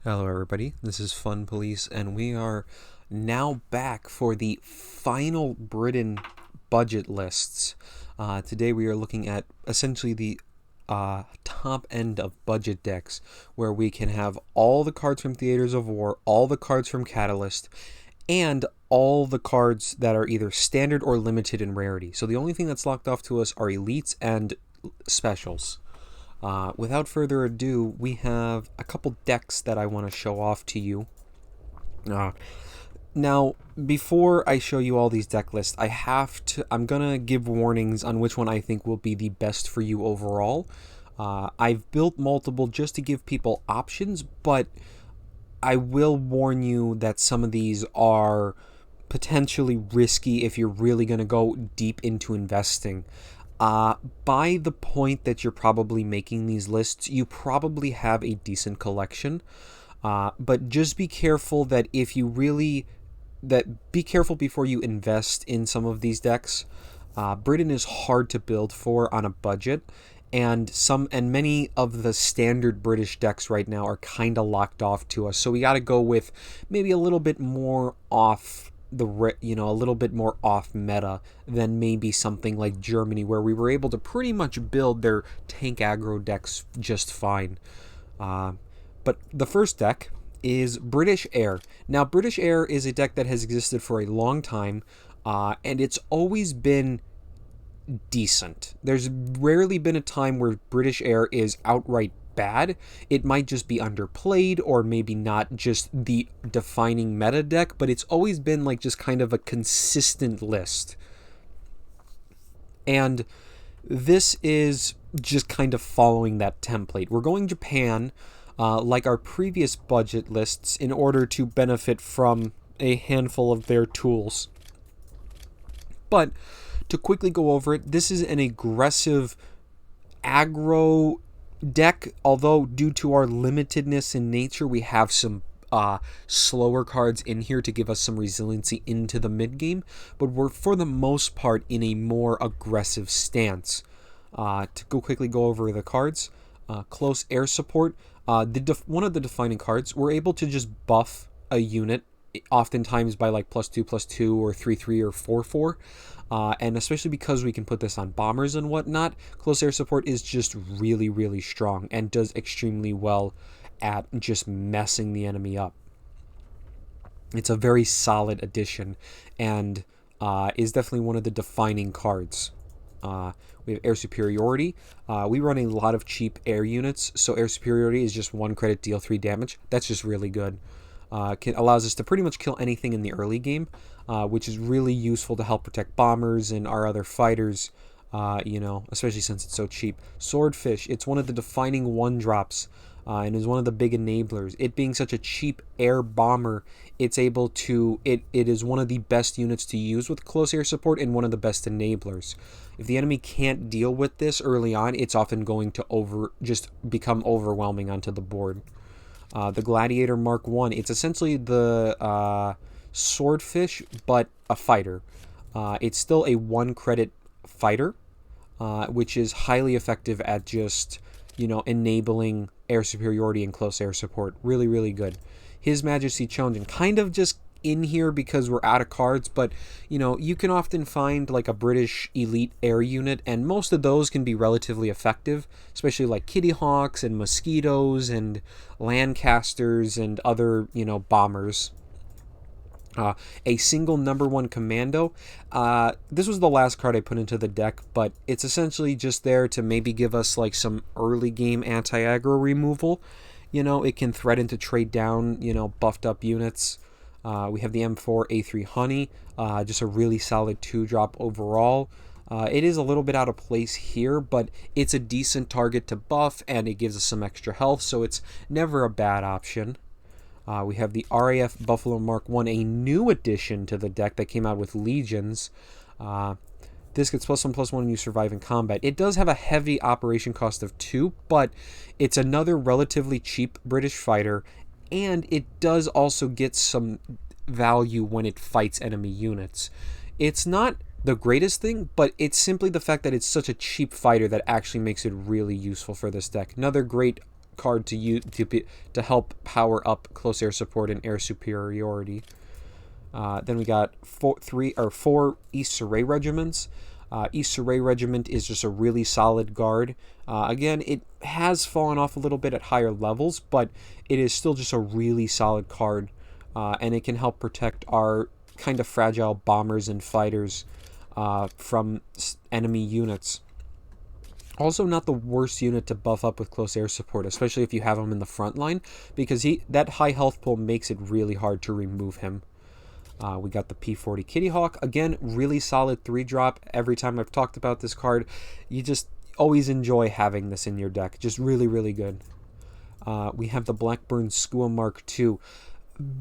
Hello everybody, this is Fun Police and we are now back for the final Britain budget lists. Today we are looking at essentially the top end of budget decks where we can have all the cards from Theaters of War, all the cards from Catalyst, and all the cards that are either standard or limited in rarity. So the only thing that's locked off to us are elites and specials. Without further ado, we have a couple decks that I want to show off to you. Now, before I show you all these deck lists, I'm gonna give warnings on which one I think will be the best for you overall. I've built multiple just to give people options, but I will warn you that some of these are potentially risky if you're really gonna go deep into investing. By the point that you're probably making these lists, you probably have a decent collection. But just be careful that be careful before you invest in some of these decks. Britain is hard to build for on a budget, and many of the standard British decks right now are kind of locked off to us. So we got to go with maybe a little bit more off a little bit more off meta than maybe something like Germany, where we were able to pretty much build their tank aggro decks just fine. But the first deck is British Air. Now, British Air is a deck that has existed for a long time, and it's always been decent. There's rarely been a time where British Air is outright bad. It might just be underplayed or maybe not just the defining meta deck, but it's always been like just kind of a consistent list. And this is just kind of following that template. We're going Japan, like our previous budget lists, in order to benefit from a handful of their tools. But to quickly go over it, this is an aggressive aggro deck, although due to our limitedness in nature, we have some slower cards in here to give us some resiliency into the mid game, but we're for the most part in a more aggressive stance. To quickly go over the cards, close air support, one of the defining cards, we're able to just buff a unit oftentimes by like +2/+2 or 3/3 or 4/4. And especially because we can put this on bombers and whatnot, close air support is just really, really strong and does extremely well at just messing the enemy up. It's a very solid addition and is definitely one of the defining cards. We have air superiority. We run a lot of cheap air units, so air superiority is just 1 credit, deal 3 damage. That's just really good. Allows us to pretty much kill anything in the early game, which is really useful to help protect bombers and our other fighters, especially since it's so cheap. Swordfish, it's one of the defining 1-drops, and is one of the big enablers. It being such a cheap air bomber, it is one of the best units to use with close air support and one of the best enablers. If the enemy can't deal with this early on, it's often going to just become overwhelming onto the board. The Gladiator Mk I, it's essentially the Swordfish, but a fighter. It's still a 1 credit fighter, which is highly effective at just, enabling air superiority and close air support. Really, really good. His Majesty's Chosen, kind of just in here because we're out of cards, but you can often find like a British elite air unit, and most of those can be relatively effective, especially like KITTYHAWKs and Mosquitoes and Lancasters and other bombers. A single #1 commando. This was the last card I put into the deck, but it's essentially just there to maybe give us like some early game anti-aggro removal. It can threaten to trade down buffed up units. We have the M3A3 HONEY, just a really solid 2-drop overall. It is a little bit out of place here, but it's a decent target to buff, and it gives us some extra health, so it's never a bad option. We have the RAF Buffalo Mk I, a new addition to the deck that came out with Legions. This gets +1/+1 when you survive in combat. It does have a heavy operation cost of 2, but it's another relatively cheap British fighter, and it does also get some value when it fights enemy units. It's not the greatest thing, but it's simply the fact that it's such a cheap fighter that actually makes it really useful for this deck. Another great card to use to help power up close air support and air superiority. Then we got four East Surrey regiments. East Surrey Regiment is just a really solid guard. Again, it has fallen off a little bit at higher levels, but it is still just a really solid card, and it can help protect our kind of fragile bombers and fighters from enemy units. Also, not the worst unit to buff up with close air support, especially if you have him in the front line, because that high health pool makes it really hard to remove him. We got the P40 KITTYHAWK. Again, really solid 3-drop. Every time I've talked about this card, you just always enjoy having this in your deck. Just really, really good. We have the BLACKBURN SKUA Mk II.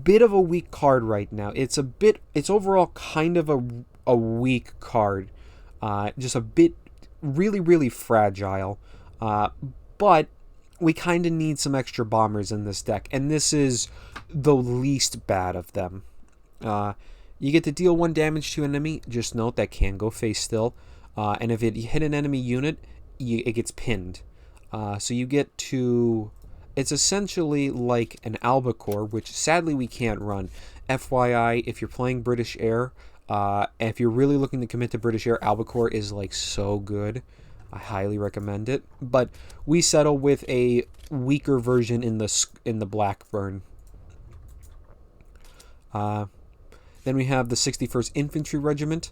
Bit of a weak card right now. It's overall kind of a weak card. Just a bit really, really fragile. But we kind of need some extra bombers in this deck, and this is the least bad of them. You get to deal 1 damage to an enemy. Just note that can go face still. And if it hit an enemy unit, it gets pinned. So you get to... It's essentially like an albacore, which sadly we can't run. FYI, if you're playing British Air, if you're really looking to commit to British Air, albacore is like so good. I highly recommend it. But we settle with a weaker version in the BLACKBURN. Then we have the 61st Infantry Regiment.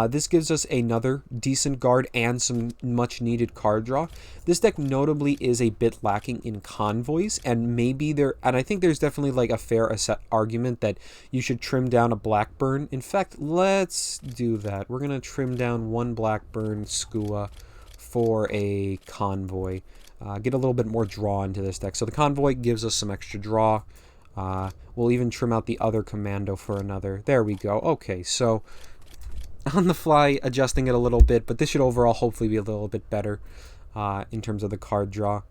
This gives us another decent guard and some much needed card draw. This deck notably is a bit lacking in convoys, and I think there's definitely like a fair argument that you should trim down a BLACKBURN. In fact, let's do that. We're going to trim down 1 BLACKBURN SKUA for a convoy. Get a little bit more draw into this deck. So the convoy gives us some extra draw. We'll even trim out the other commando for another. There we go. Okay, so on the fly, adjusting it a little bit, but this should overall hopefully be a little bit better in terms of the card draw.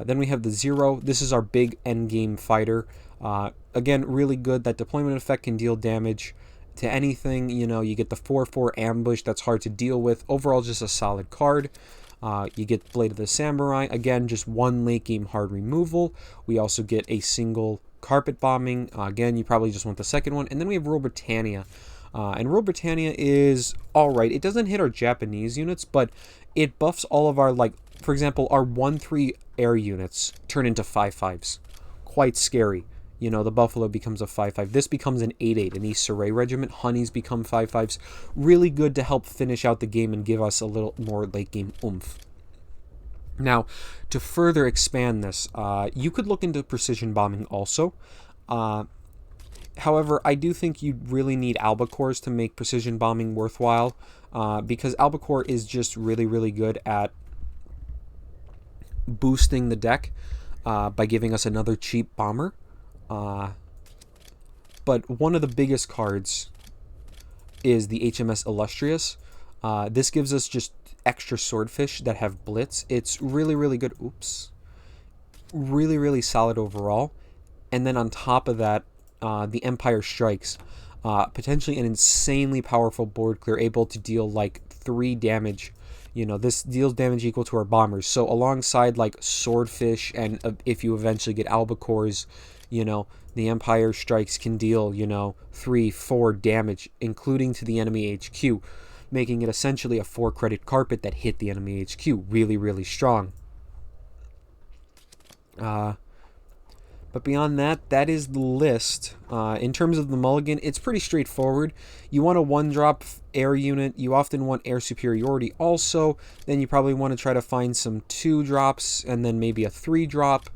Then we have the Zero. This is our big endgame fighter. Again, really good. That deployment effect can deal damage to anything. You know, you get the 4/4 ambush that's hard to deal with. Overall, just a solid card. You get Blade of the Samurai. Again, just 1 late game hard removal. We also get a single carpet bombing. Again, you probably just want the second one. And then we have Royal Britannia. And Royal Britannia is alright. It doesn't hit our Japanese units, but it buffs all of our, like, for example, our 1/3 air units turn into 5/5s. Quite scary. You know, the Buffalo becomes a 5/5. This becomes an 8/8. An East Surrey Regiment. Honeys become 5/5s. Really good to help finish out the game and give us a little more late game oomph. Now, to further expand this, you could look into precision bombing also. However, I do think you really need albacores to make precision bombing worthwhile, because albacore is just really, really good at boosting the deck by giving us another cheap bomber. But one of the biggest cards is the HMS Illustrious. This gives us just extra swordfish that have blitz. It's really, really good. Oops. Really, really solid overall. And then on top of that, the Empire Strikes. Potentially an insanely powerful board clear, able to deal like 3 damage. You know, this deals damage equal to our bombers. So alongside like swordfish, and if you eventually get albacores, you know, the Empire Strikes can deal, you know, 3-4 damage, including to the enemy HQ, making it essentially a 4-credit carpet that hit the enemy HQ. Really, really strong. But beyond that, that is the list. In terms of the mulligan, it's pretty straightforward. You want a 1-drop air unit. You often want air superiority also. Then you probably want to try to find some 2-drops and then maybe a 3-drop.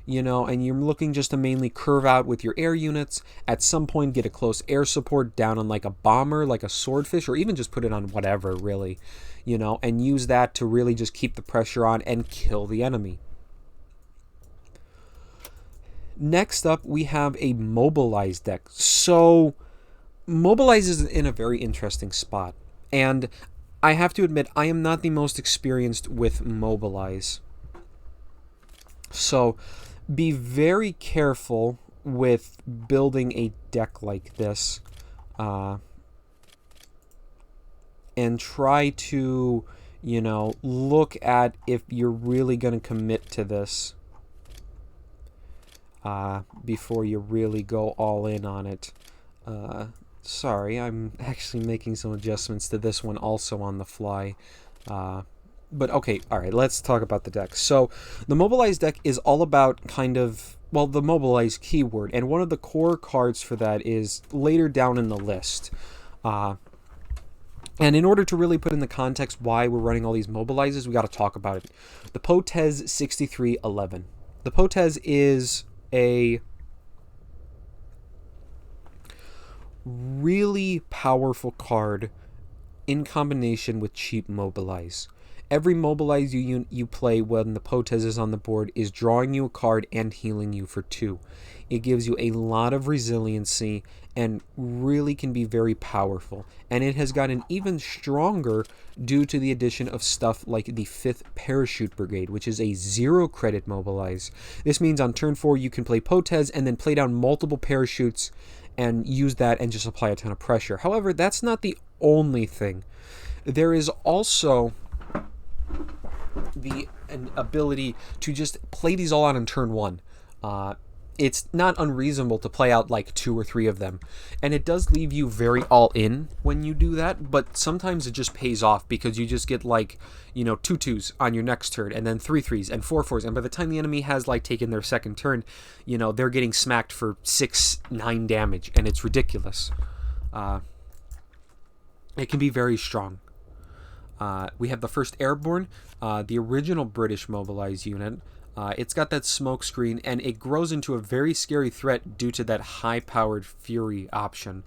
You know, and you're looking just to mainly curve out with your air units. At some point, get a close air support down on like a bomber, like a swordfish, or even just put it on whatever, really. You know, and use that to really just keep the pressure on and kill the enemy. Next up, we have a Mobilize deck. So, Mobilize is in a very interesting spot. And I have to admit, I am not the most experienced with Mobilize. So, be very careful with building a deck like this. And try to, you know, look at if you're really going to commit to this. before you really go all in on it. Sorry, I'm actually making some adjustments to this one also on the fly. But okay, alright, let's talk about the deck. So, the Mobilize deck is all about kind of, well, the Mobilize keyword, and one of the core cards for that is later down in the list. And in order to really put in the context why we're running all these Mobilizes, we got to talk about it. The Potez 6311. The Potez is a really powerful card in combination with cheap Mobilize. Every Mobilize you play when the Potez is on the board is drawing you a card and healing you for 2. It gives you a lot of resiliency and really can be very powerful. And it has gotten even stronger due to the addition of stuff like the 5th Parachute Brigade, which is a 0 credit Mobilize. This means on turn 4 you can play Potez and then play down multiple parachutes and use that and just apply a ton of pressure. However, that's not the only thing. There is also an ability to just play these all out on turn 1. It's not unreasonable to play out like 2 or 3 of them, and it does leave you very all in when you do that, but sometimes it just pays off because you just get like, you know, 2 2s on your next turn, and then 3 3s and 4 4s, and by the time the enemy has like taken their second turn, you know, they're getting smacked for 6 9 damage, and it's ridiculous. It can be very strong. We have the 1st Airborne, the original British Mobilize unit. It's got that smoke screen, and it grows into a very scary threat due to that high-powered Fury option.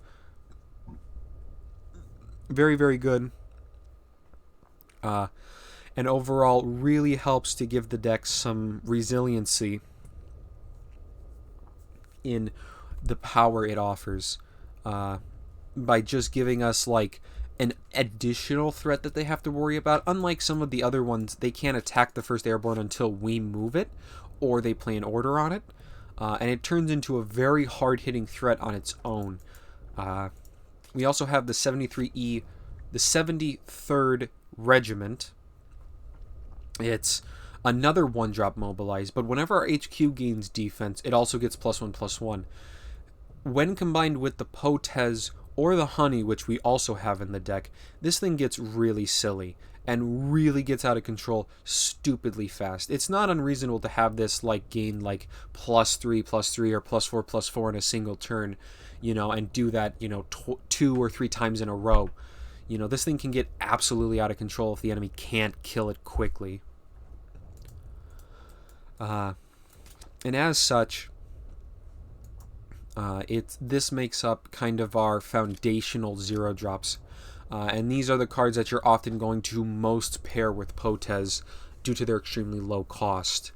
Very, very good. And overall, really helps to give the deck some resiliency in the power it offers. By just giving us, like, an additional threat that they have to worry about. Unlike some of the other ones, they can't attack the 1st Airborne until we move it, or they play an order on it. And it turns into a very hard-hitting threat on its own. We also have the 73E, the 73rd Regiment. It's another 1-drop Mobilize, but whenever our HQ gains defense, it also gets +1/+1. When combined with the Potez or the Honey, which we also have in the deck, this thing gets really silly and really gets out of control stupidly fast. It's not unreasonable to have this like gain like +3/+3 or +4/+4 in a single turn, you know, and do that, you know, 2 or 3 times in a row. You know, this thing can get absolutely out of control if the enemy can't kill it quickly. And as such, this makes up kind of our foundational 0 drops, and these are the cards that you're often going to most pair with Potez due to their extremely low cost.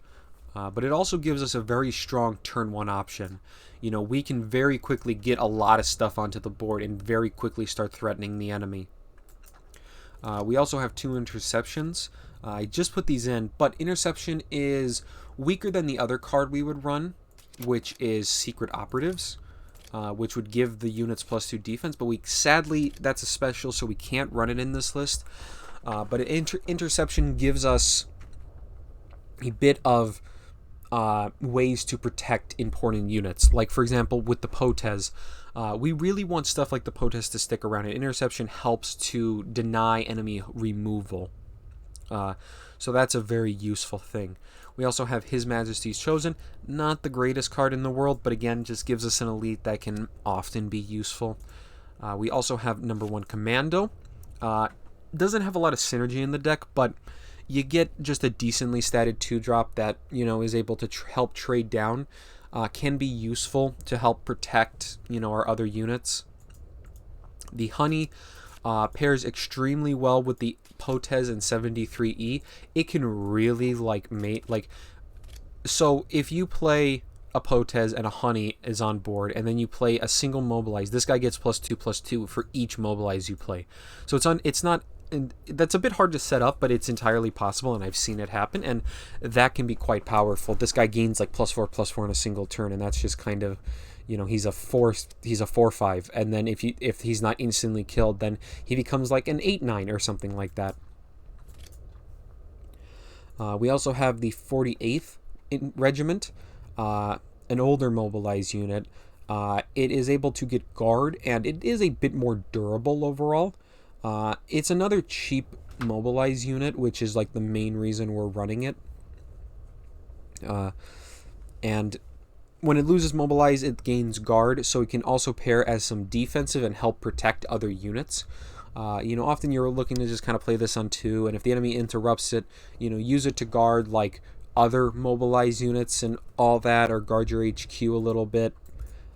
But it also gives us a very strong turn 1 option. You know, we can very quickly get a lot of stuff onto the board and very quickly start threatening the enemy. We also have 2 interceptions. I just put these in, but interception is weaker than the other card we would run, which is Secret Operatives, which would give the units +2 defense, but sadly, that's a special, so we can't run it in this list. But interception gives us a bit of ways to protect important units. Like, for example, with the Potez, we really want stuff like the Potez to stick around, and interception helps to deny enemy removal. So that's a very useful thing. We also have His Majesty's Chosen, not the greatest card in the world, but again, just gives us an elite that can often be useful. We also have number 1 Commando. Doesn't have a lot of synergy in the deck, but you get just a decently statted 2-drop that, you know, is able to help trade down. Can be useful to help protect, you know, our other units. The Honey pairs extremely well with the Potez and 73E. It can really so if you play a Potez and a Honey is on board, and then you play a single Mobilize, this guy gets +2/+2 for each Mobilize you play. So that's a bit hard to set up, but it's entirely possible, and I've seen it happen, and that can be quite powerful. This guy gains like +4/+4 in a single turn, and that's just kind of, you know, he's a 4/5, and then if he's not instantly killed, then he becomes like an 8/9 or something like that. We also have the 48th Regiment, an an older Mobilize unit. It is able to get guard, and it is a bit more durable overall. It's another cheap Mobilize unit, which is like the main reason we're running it. And when it loses Mobilize, it gains guard, so it can also pair as some defensive and help protect other units. Often you're looking to just kind of play this on 2, and if the enemy interrupts it, use it to guard like other Mobilize units and all that, or guard your HQ a little bit.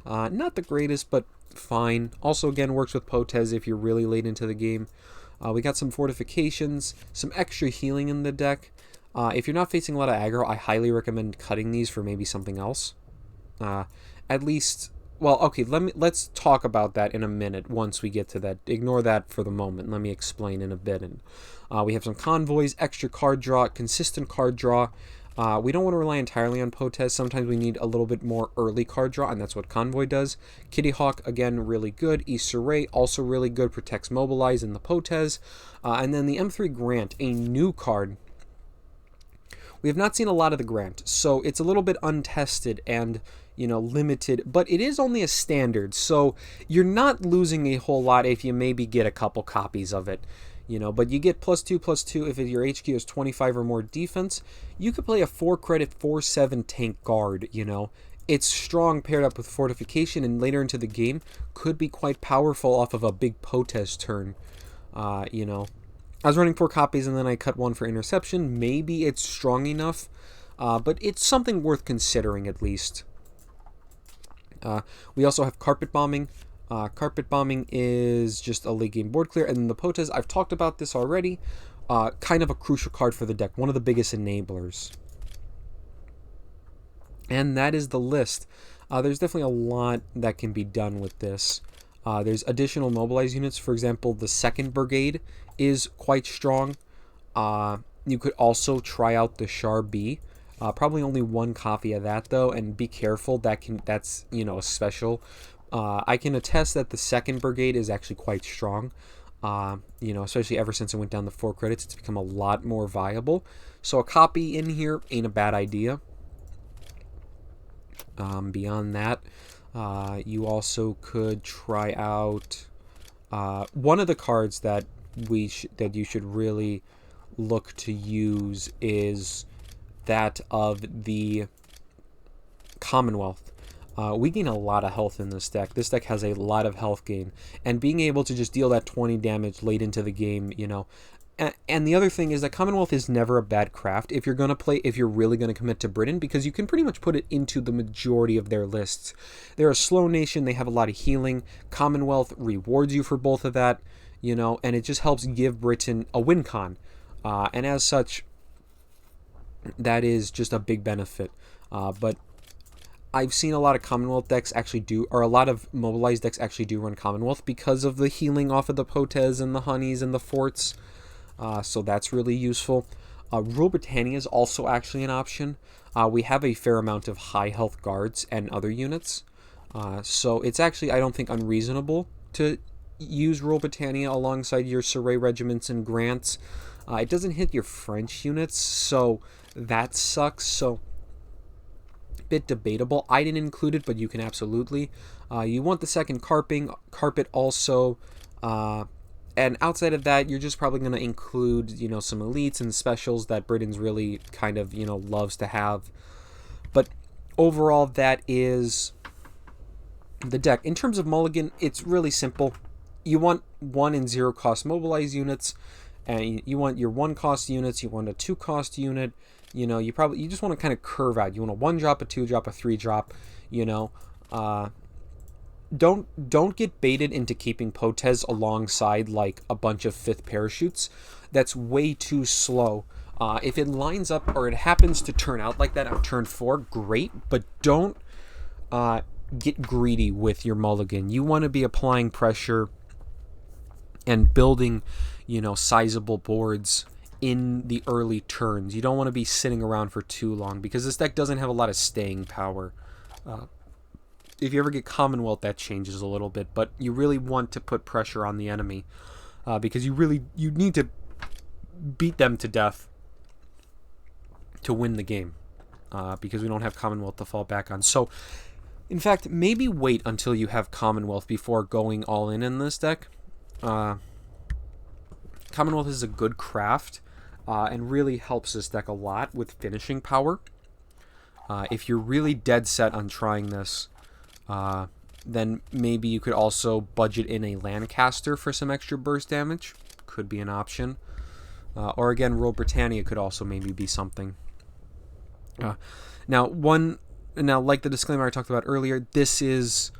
Not the greatest, but fine. Also, again, works with Potez if you're really late into the game. We got some fortifications, some extra healing in the deck. If you're not facing a lot of aggro, I highly recommend cutting these for maybe something else. At least, well, okay, let's talk about that in a minute once we get to that. Ignore that for the moment. Let me explain in a bit. And we have some convoys, extra card draw, consistent card draw. We don't want to rely entirely on Potez. Sometimes we need a little bit more early card draw, and that's what Convoy does. KITTYHAWK, again, really good. SURREY, also really good, protects Mobilize and the Potez. And then the M3 Grant, a new card. We have not seen a lot of the Grant, so it's a little bit untested and, limited, but it is only a standard, so you're not losing a whole lot if you maybe get a couple copies of it. But you get +2/+2 if your HQ is 25 or more defense. You could play a 4-credit 4/7 tank guard, It's strong paired up with fortification, and later into the game could be quite powerful off of a big Potez turn, I was running 4 copies and then I cut 1 for interception. Maybe it's strong enough, but it's something worth considering at least. We also have carpet bombing. Carpet bombing is just a late game board clear, and then the Potez, I've talked about this already, kind of a crucial card for the deck, one of the biggest enablers. And that is the list. There's definitely a lot that can be done with this. There's additional Mobilize units. For example, the 2nd Brigade is quite strong. You could also try out the Char B. Probably only 1 copy of that though, and be careful. That's a special. I can attest that the 2nd Brigade is actually quite strong. Especially ever since it went down to 4 credits, it's become a lot more viable. So a copy in here ain't a bad idea. Beyond that, you also could try out one of the cards that you should really look to use is that of the Commonwealth. We gain a lot of health in this deck. This deck has a lot of health gain, and being able to just deal that 20 damage late into the game, And the other thing is that Commonwealth is never a bad craft if you're really going to commit to Britain, because you can pretty much put it into the majority of their lists. They're a slow nation. They have a lot of healing. Commonwealth rewards you for both of that, and it just helps give Britain a win con. And as such, that is just a big benefit. But I've seen a lot of Commonwealth decks or a lot of Mobilize decks actually do run Commonwealth because of the healing off of the Potez and the Honeys and the Forts. So that's really useful. Rule Britannia is also actually an option. We have a fair amount of high health guards and other units. So it's actually, I don't think, unreasonable to use Rule Britannia alongside your Surrey regiments and grants. It doesn't hit your French units, so that sucks. So a bit debatable. I didn't include it, but you can absolutely. You want the 2nd carpet also. And outside of that, you're just probably going to include, some elites and specials that Britain's really kind of, loves to have. But overall, that is the deck. In terms of mulligan, it's really simple. You want 1 and 0 cost Mobilize units, and you want your 1 cost units, you want a 2 cost unit, you just want to kind of curve out. You want a 1 drop, a 2 drop, a 3 drop, Don't get baited into keeping Potez alongside like a bunch of 5th parachutes. That's way too slow. If it lines up or it happens to turn out like that on turn 4, great, but don't get greedy with your mulligan. You want to be applying pressure and building, sizable boards in the early turns. You don't want to be sitting around for too long because this deck doesn't have a lot of staying power. If you ever get Commonwealth, that changes a little bit, but you really want to put pressure on the enemy because you need to beat them to death to win the game. because we don't have Commonwealth to fall back on. So, in fact, maybe wait until you have Commonwealth before going all in this deck. Commonwealth is a good craft and really helps this deck a lot with finishing power. If you're really dead set on trying this, then maybe you could also budget in a Lancaster for some extra burst damage. Could be an option. Or again, roll Britannia could also maybe be something. Now, like the disclaimer I talked about earlier, this is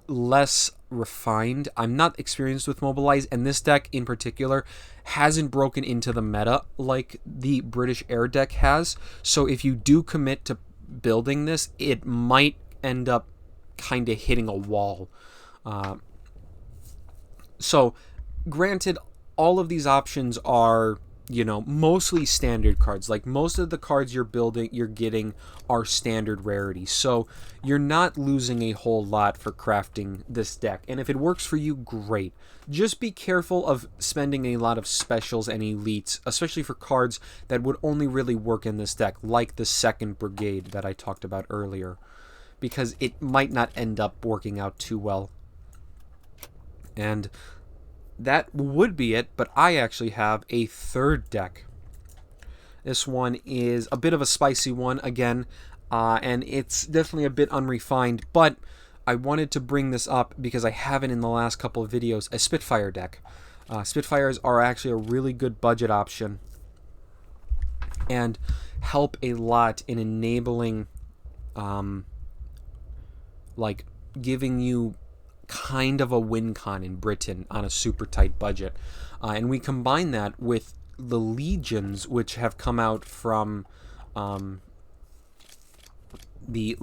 less refined. I'm not experienced with Mobilize, and this deck in particular hasn't broken into the meta like the British Air deck has. So if you do commit to building this, it might end up kind of hitting a wall. So granted, all of these options are, mostly standard cards. Like most of the cards you're getting are standard rarity. So you're not losing a whole lot for crafting this deck. And if it works for you, great. Just be careful of spending a lot of specials and elites, especially for cards that would only really work in this deck, like the 2nd Brigade that I talked about earlier, because it might not end up working out too well. And that would be it, but I actually have a 3rd deck. This one is a bit of a spicy one again, and it's definitely a bit unrefined, but I wanted to bring this up because I haven't in the last couple of videos, a Spitfire deck. Spitfires are actually a really good budget option and help a lot in enabling, like giving you kind of a win con in Britain on a super tight budget. And we combine that with the legions which have come out from the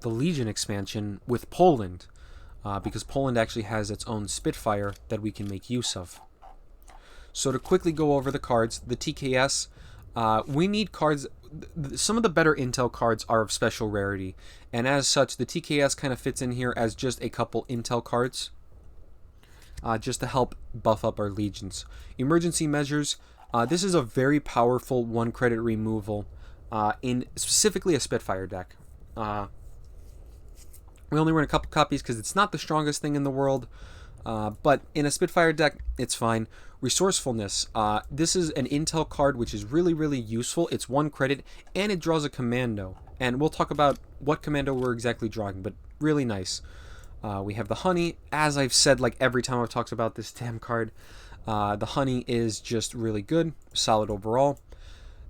Legion expansion with Poland, because Poland actually has its own Spitfire that we can make use of. So to quickly go over the cards, the TKS, we need cards. Some of the better intel cards are of special rarity, and as such the TKS kind of fits in here as just a couple intel cards, just to help buff up our legions. Emergency measures, this is a very powerful 1 credit removal in specifically a Spitfire deck. We only run a couple copies because it's not the strongest thing in the world, but in a Spitfire deck it's fine. Resourcefulness, this is an intel card which is really, really useful. It's 1 credit and it draws a commando, and we'll talk about what commando we're exactly drawing, but really nice. We have the Honey, as I've said like every time I've talked about this damn card. The Honey is just really good, solid overall.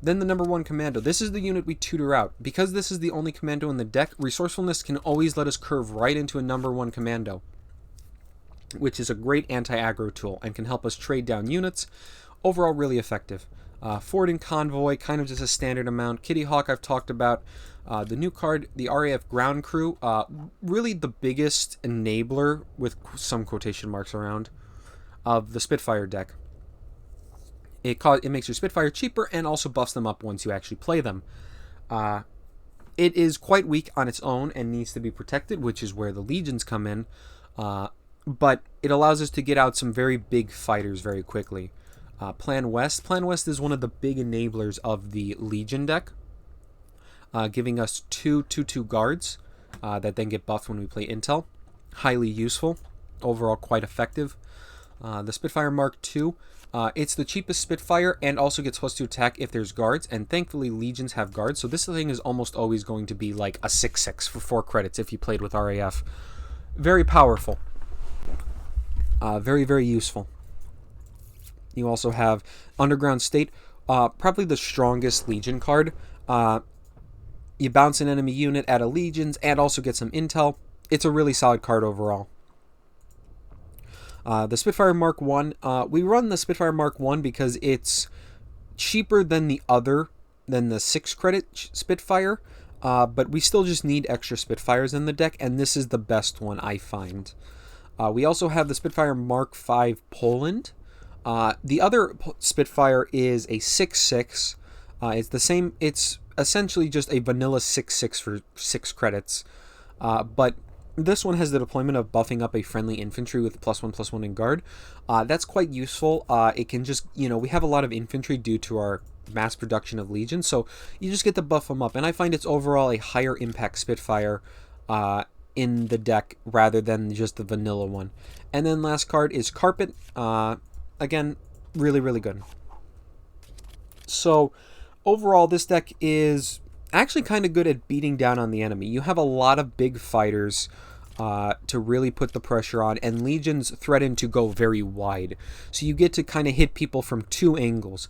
Then the number 1 commando. This is the unit we tutor out. Because this is the only commando in the deck, resourcefulness can always let us curve right into a number 1 commando, which is a great anti-aggro tool and can help us trade down units. Overall, really effective. Ford and Convoy, kind of just a standard amount. KITTYHAWK I've talked about. The new card, the RAF Ground Crew, really the biggest enabler, with some quotation marks around, of the Spitfire deck. It makes your Spitfire cheaper and also buffs them up once you actually play them. It is quite weak on its own and needs to be protected, which is where the legions come in. But it allows us to get out some very big fighters very quickly. Plan West. Plan West is one of the big enablers of the Legion deck, giving us 2/2/2 guards that then get buffed when we play Intel. Highly useful. Overall, quite effective. The Spitfire Mk II. It's the cheapest Spitfire and also gets +2 attack if there's guards, and thankfully Legions have guards, so this thing is almost always going to be like a 6/6 for 4 credits if you played with RAF. Very powerful. Very, very useful. You also have Underground State, probably the strongest Legion card. You bounce an enemy unit, add a Legions, and also get some intel. It's a really solid card overall. The Spitfire Mk I, we run the Spitfire Mk I because it's cheaper than the 6 credit Spitfire, but we still just need extra Spitfires in the deck, and this is the best one I find. We also have the Spitfire Mk V Poland. The other Spitfire is a 6/6. It's the same. It's essentially just a vanilla 6/6 for 6 credits. But this one has the deployment of buffing up a friendly infantry with +1/+1 in guard. That's quite useful. It can just, we have a lot of infantry due to our mass production of Legion, so you just get to buff them up. And I find it's overall a higher impact Spitfire in the deck rather than just the vanilla one. And then last card is Carpet. Again, really, really good. So overall, this deck is actually kind of good at beating down on the enemy. You have a lot of big fighters to really put the pressure on, and Legions threaten to go very wide. So you get to kind of hit people from two angles.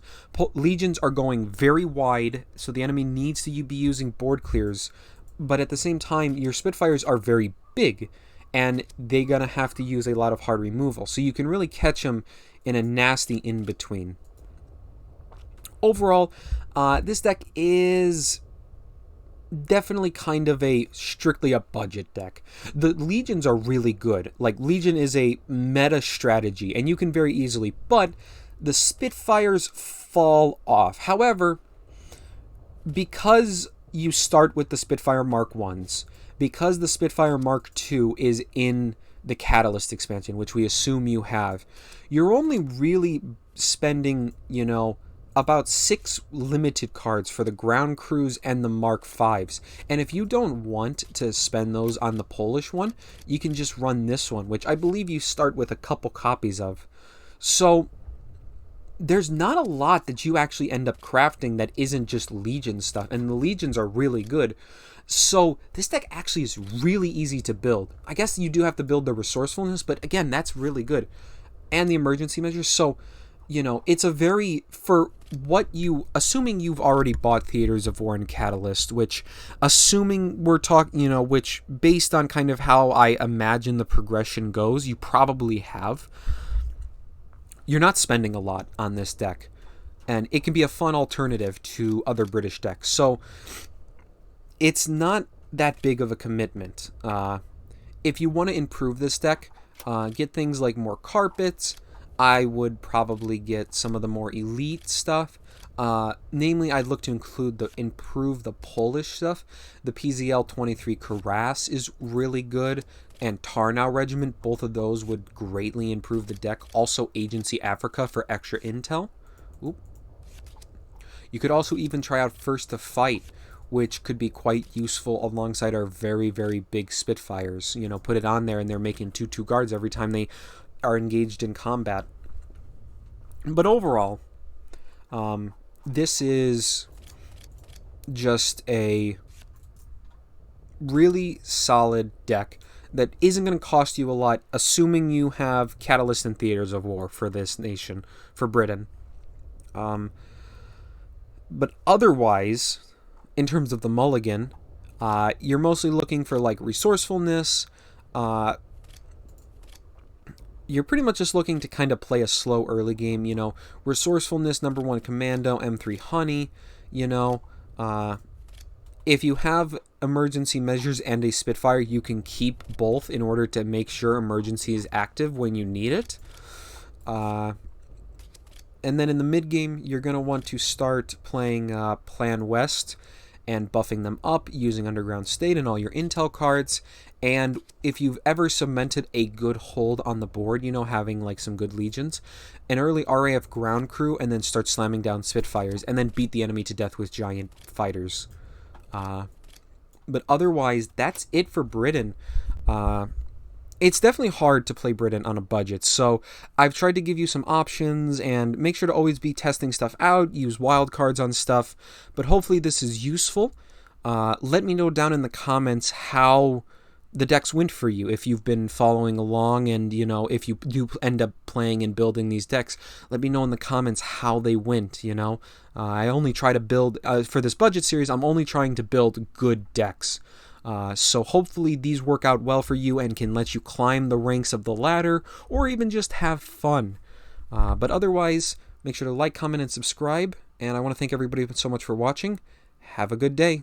Legions are going very wide, so the enemy needs to be using board clears, but at the same time, your Spitfires are very big, and they're going to have to use a lot of hard removal. So you can really catch them in a nasty in-between. Overall, this deck is definitely kind of strictly a budget deck. The Legions are really good. Like, Legion is a meta strategy, and you can very easily, but the Spitfires fall off. However, because you start with the Spitfire Mark 1s, because the Spitfire Mark II is in the Catalyst expansion, which we assume you have, you're only really spending, you know, about 6 limited cards for the ground crews and the Mark Vs. And if you don't want to spend those on the Polish one, you can just run this one, which I believe you start with a couple copies of. So there's not a lot that you actually end up crafting that isn't just Legion stuff, and the Legions are really good. So this deck actually is really easy to build. I guess you do have to build the resourcefulness, but again, that's really good. And the emergency measures. So, you know, it's a very, for what you, assuming you've already bought Theaters of War and Catalyst, which, assuming we're talking, you know, which based on kind of how I imagine the progression goes, you probably have, you're not spending a lot on this deck. And it can be a fun alternative to other British decks. So it's not that big of a commitment. If you want to improve this deck, get things like more carpets. I would probably get some of the more elite stuff. Namely, I'd look to improve the Polish stuff. The PZL-23 Karas is really good, and Tarnow Regiment, both of those would greatly improve the deck. Also, Agency Africa for extra intel. Oop. You could also even try out First to Fight, which could be quite useful alongside our very, very big Spitfires. You know, put it on there and they're making 2/2 guards every time they are engaged in combat. But overall, this is just a really solid deck that isn't going to cost you a lot, assuming you have Catalyst and Theaters of War for this nation, for Britain. But otherwise, in terms of the mulligan, you're mostly looking for like resourcefulness. You're pretty much just looking to kind of play a slow early game, you know. Resourcefulness, #1 Commando, M3 Honey, you know. If you have emergency measures and a Spitfire, you can keep both in order to make sure emergency is active when you need it. And then in the mid game, you're going to want to start playing Plan West and buffing them up using Underground State and all your intel cards. And if you've ever cemented a good hold on the board, you know, having like some good Legions, an early RAF ground crew, and then start slamming down Spitfires, and then beat the enemy to death with giant fighters. But otherwise, that's it for Britain. It's definitely hard to play Britain on a budget, so I've tried to give you some options, and make sure to always be testing stuff out, use wildcards on stuff, but hopefully this is useful. Let me know down in the comments how the decks went for you, if you've been following along, and, you know, if you do end up playing and building these decks, let me know in the comments how they went, you know. I only try to build, for this budget series, I'm only trying to build good decks. So hopefully these work out well for you and can let you climb the ranks of the ladder, or even just have fun. But otherwise, make sure to like, comment, and subscribe, and I want to thank everybody so much for watching. Have a good day.